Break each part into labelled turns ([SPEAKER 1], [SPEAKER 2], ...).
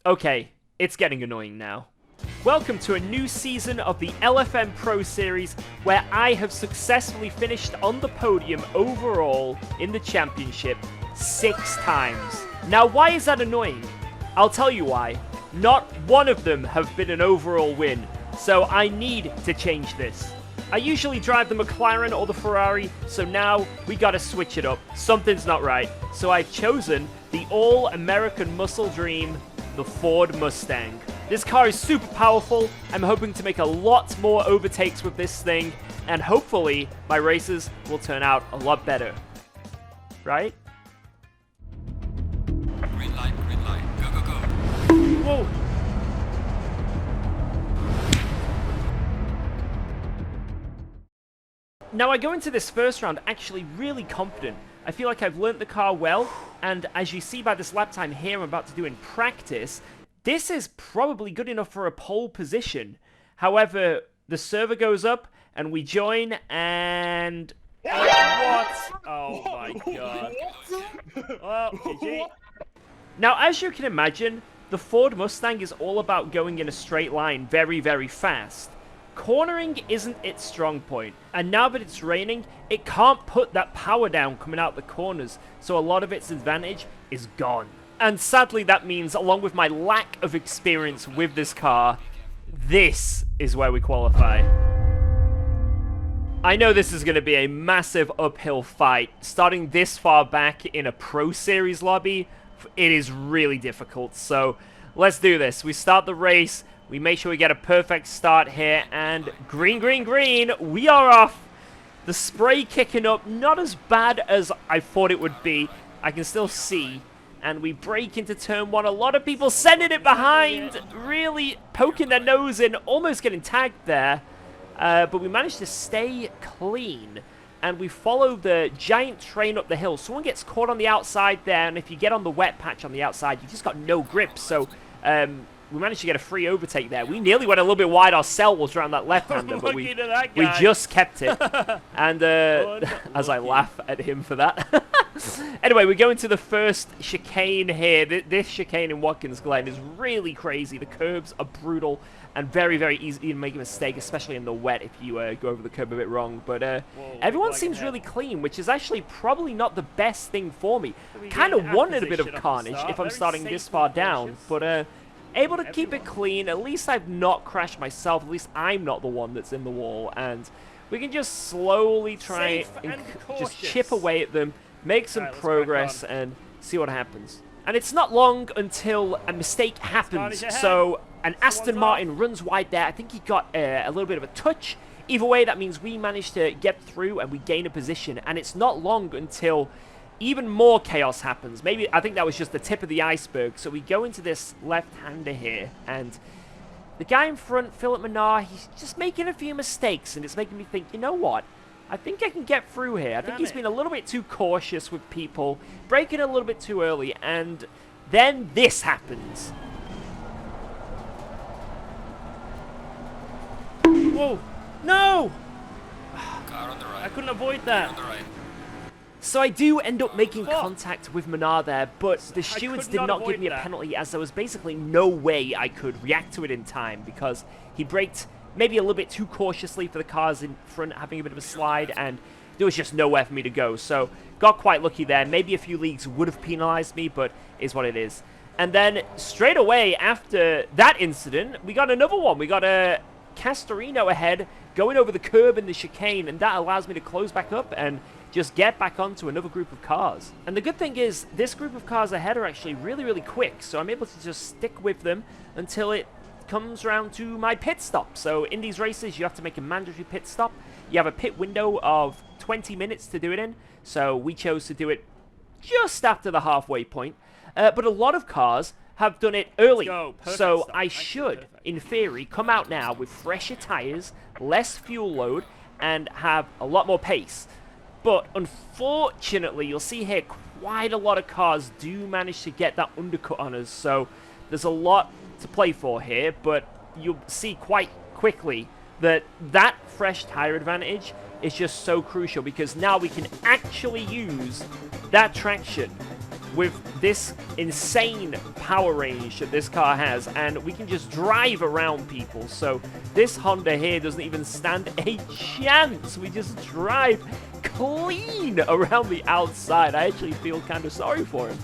[SPEAKER 1] Okay, it's getting annoying now. Welcome to a new season of the LFM Pro Series, where I have successfully finished on the podium overall in the championship 6 times. Now, why is that annoying? I'll tell you why. Not one of them have been an overall win, so I need to change this. I usually drive the McLaren or the Ferrari, so now we gotta switch it up. Something's not right. So I've chosen the all-American muscle dream, the Ford Mustang. This car is super powerful. I'm hoping to make a lot more overtakes with this thing, and hopefully my races will turn out a lot better. Right?
[SPEAKER 2] Green light, go, go, go.
[SPEAKER 1] Whoa! Now I go into this first round actually really confident. I feel like I've learnt the car well, and as you see by this lap time here I'm about to do in practice, this is probably good enough for a pole position. However, the server goes up, and we join, and... What? Oh my god. Well, GG. Now, as you can imagine, the Ford Mustang is all about going in a straight line very, very fast. Cornering isn't its strong point, and now that it's raining, it can't put that power down coming out the corners, so a lot of its advantage is gone. And sadly that means, along with my lack of experience with this car, this is where we qualify. I know this is going to be a massive uphill fight. Starting this far back in a Pro Series lobby, it is really difficult, so let's do this. We start the race. We make sure we get a perfect start here, and green, green, green, we are off. The spray kicking up, not as bad as I thought it would be. I can still see, and we break into turn 1. A lot of people sending it behind, really poking their nose in, almost getting tagged there. But we managed to stay clean, and we follow the giant train up the hill. Someone gets caught on the outside there, and if you get on the wet patch on the outside, you just got no grip, so... we managed to get a free overtake there. We nearly went a little bit wide ourselves around that left-hander, but we just kept it. And as I laugh at him for that. Anyway, we go into the first chicane here. This chicane in Watkins Glen is really crazy. The curbs are brutal and very, very easy to make a mistake, especially in the wet if you go over the curb a bit wrong. But everyone seems really clean, which is actually probably not the best thing for me. Kind of wanted a bit of carnage if I'm starting this far down, but... able to keep it clean. At least I've not crashed myself. At least I'm not the one that's in the wall. And we can just slowly try and just chip away at them, make some progress, and see what happens. And it's not long until a mistake happens. So an Aston Martin runs wide there. I think he got a little bit of a touch. Either way, that means we managed to get through and we gain a position. And it's not long until... even more chaos happens. Maybe, I think that was just the tip of the iceberg. So we go into this left-hander here, and the guy in front, Philip Menard, he's just making a few mistakes, and it's making me think, you know what? I think I can get through here. I think he's been a little bit too cautious with people, braking a little bit too early, and then this happens. Whoa! No!
[SPEAKER 2] Car on the right.
[SPEAKER 1] I couldn't avoid that.
[SPEAKER 2] On the right.
[SPEAKER 1] So I do end up making contact with Menard there, but the stewards did not give me a penalty, as there was basically no way I could react to it in time, because he braked maybe a little bit too cautiously for the cars in front having a bit of a slide, and there was just nowhere for me to go. So got quite lucky there. Maybe a few leagues would have penalized me, but is what it is. And then straight away after that incident, we got another one. We got a Castorino ahead going over the curb in the chicane, and that allows me to close back up and just get back onto another group of cars. And the good thing is, this group of cars ahead are actually really, really quick, so I'm able to just stick with them until it comes around to my pit stop. So in these races, you have to make a mandatory pit stop. You have a pit window of 20 minutes to do it in, so we chose to do it just after the halfway point. But a lot of cars have done it early, so I should, in theory, come out now with fresher tires, less fuel load, and have a lot more pace. But unfortunately, you'll see here quite a lot of cars do manage to get that undercut on us, so there's a lot to play for here, but you'll see quite quickly that that fresh tire advantage is just so crucial, because now we can actually use that traction with this insane power range that this car has, and we can just drive around people. So this Honda here doesn't even stand a chance. We just drive clean around the outside. I actually feel kind of sorry for him.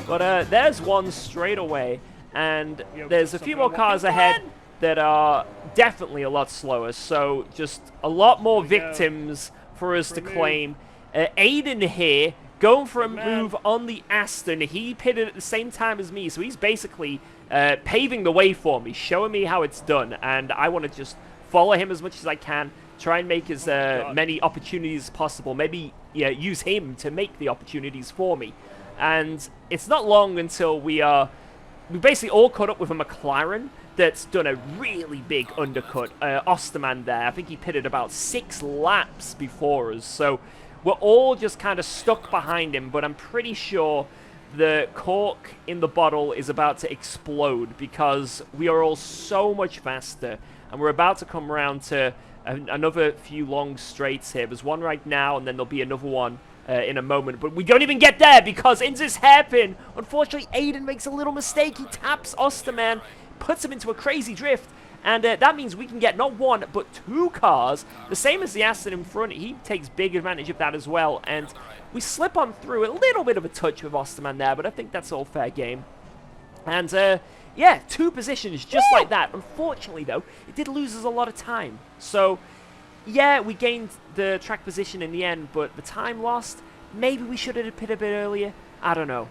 [SPEAKER 1] But there's one straight away, and there's a few more cars ahead that are definitely a lot slower. So just a lot more victims for us to claim. Aiden here, going for a move on the Aston. He pitted at the same time as me, so he's basically paving the way for me, showing me how it's done, and I want to just follow him as much as I can, try and make as many opportunities as possible, maybe use him to make the opportunities for me. And it's not long until we basically all caught up with a McLaren that's done a really big undercut. Osterman there, I think he pitted about 6 laps before us, so we're all just kind of stuck behind him, but I'm pretty sure the cork in the bottle is about to explode because we are all so much faster, and we're about to come around to another few long straights here. There's one right now, and then there'll be another one in a moment, but we don't even get there because in this hairpin, unfortunately, Aiden makes a little mistake. He taps Osterman, puts him into a crazy drift, and that means we can get not one, but 2 cars, the same as the Aston in front. He takes big advantage of that as well, and we slip on through a little bit of a touch with Osterman there, but I think that's all fair game. And, yeah, 2 positions just like that. Unfortunately, though, it did lose us a lot of time. So, yeah, we gained the track position in the end, but the time lost, maybe we should have pitted a bit earlier. I don't know.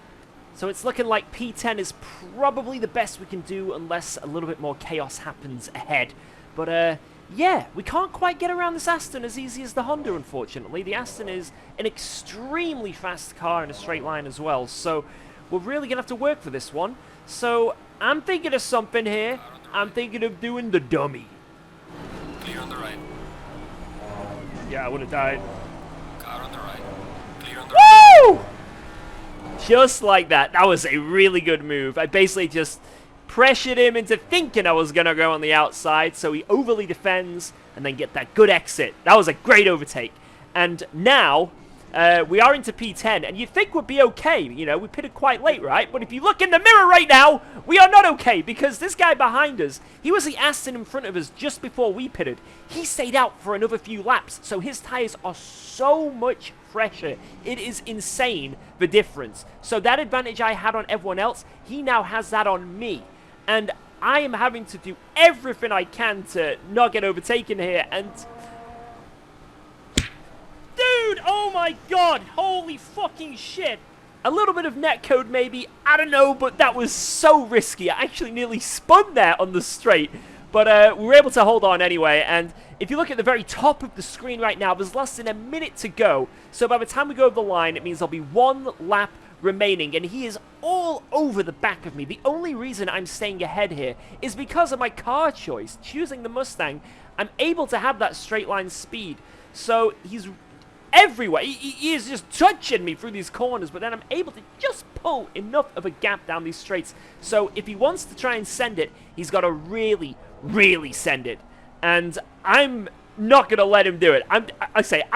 [SPEAKER 1] So it's looking like P10 is probably the best we can do unless a little bit more chaos happens ahead. But, yeah, we can't quite get around this Aston as easy as the Honda, unfortunately. The Aston is an extremely fast car in a straight line as well, so we're really going to have to work for this one. So I'm thinking of something here. I'm thinking of doing the dummy.
[SPEAKER 2] Clear on the right.
[SPEAKER 1] Yeah, I would have died.
[SPEAKER 2] Car on the right. Clear on the right.
[SPEAKER 1] Woo! Just like that. That was a really good move. I basically just pressured him into thinking I was going to go on the outside, so he overly defends and then get that good exit. That was a great overtake. And now, we are into P10, and you'd think we'd be okay. You know, we pitted quite late, right? But if you look in the mirror right now, we are not okay, because this guy behind us, he was the Aston in front of us just before we pitted. He stayed out for another few laps, so his tires are so much fresher. It is insane, the difference. So that advantage I had on everyone else, he now has that on me. And I am having to do everything I can to not get overtaken here, and dude, oh my god, holy fucking shit. A little bit of netcode maybe, I don't know, but that was so risky. I actually nearly spun there on the straight, but we were able to hold on anyway. And if you look at the very top of the screen right now, there's less than a minute to go, so by the time we go over the line, it means there'll be 1 lap remaining, and he is all over the back of me. The only reason I'm staying ahead here is because of my car choice. Choosing the Mustang, I'm able to have that straight line speed, so he's everywhere. He is just touching me through these corners, but then I'm able to just pull enough of a gap down these straights. So if he wants to try and send it, he's got to really, really send it. And I'm not going to let him do it. I'm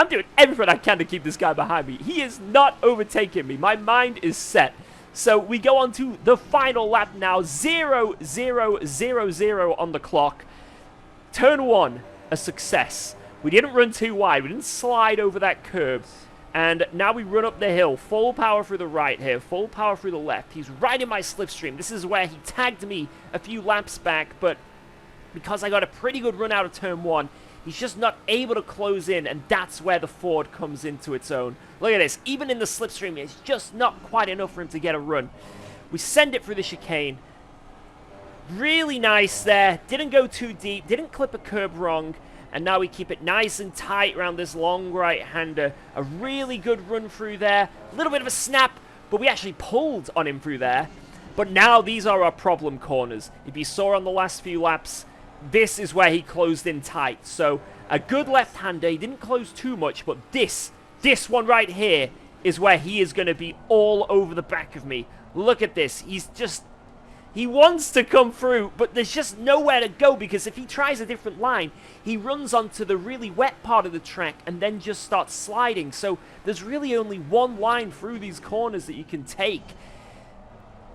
[SPEAKER 1] doing everything I can to keep this guy behind me. He is not overtaking me. My mind is set. So we go on to the final lap now. 0, 0, 0, 0 on the clock. Turn 1, a success. We didn't run too wide. We didn't slide over that curb. And now we run up the hill. Full power through the right here. Full power through the left. He's right in my slipstream. This is where he tagged me a few laps back. But because I got a pretty good run out of turn 1, he's just not able to close in. And that's where the Ford comes into its own. Look at this. Even in the slipstream, it's just not quite enough for him to get a run. We send it through the chicane. Really nice there. Didn't go too deep. Didn't clip a curb wrong. And now we keep it nice and tight around this long right-hander. A really good run through there. A little bit of a snap, but we actually pulled on him through there. But now these are our problem corners. If you saw on the last few laps, this is where he closed in tight. So a good left-hander. He didn't close too much, but this one right here is where he is going to be all over the back of me. Look at this. He wants to come through, but there's just nowhere to go because if he tries a different line, he runs onto the really wet part of the track and then just starts sliding. So there's really only one line through these corners that you can take.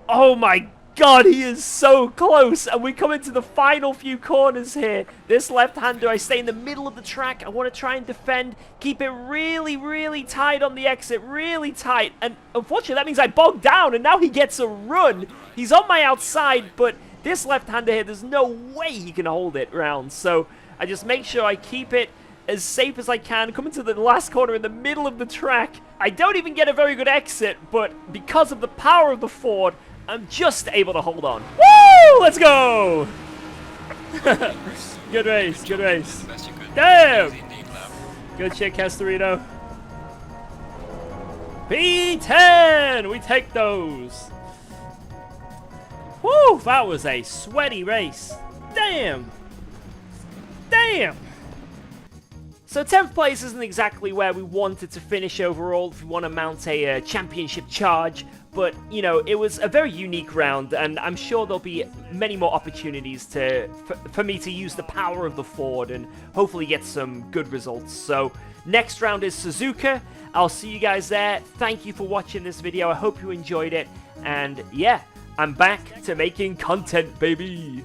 [SPEAKER 1] Oh my God, he is so close. And we come into the final few corners here. This left-hander, I stay in the middle of the track. I want to try and defend, keep it really, really tight on the exit, really tight. And unfortunately, that means I bogged down, and now he gets a run. He's on my outside, but this left-hander here, there's no way he can hold it round. So I just make sure I keep it as safe as I can. Come into the last corner in the middle of the track. I don't even get a very good exit, but because of the power of the Ford, I'm just able to hold on. Woo! Let's go! Good race, good race. Damn! Good shit, Castorino. P10! We take those. Woo! That was a sweaty race. Damn! Damn! So 10th place isn't exactly where we wanted to finish overall if we want to mount a championship charge. But, you know, it was a very unique round, and I'm sure there'll be many more opportunities for me to use the power of the Ford and hopefully get some good results. So, next round is Suzuka. I'll see you guys there. Thank you for watching this video. I hope you enjoyed it. And, yeah, I'm back to making content, baby.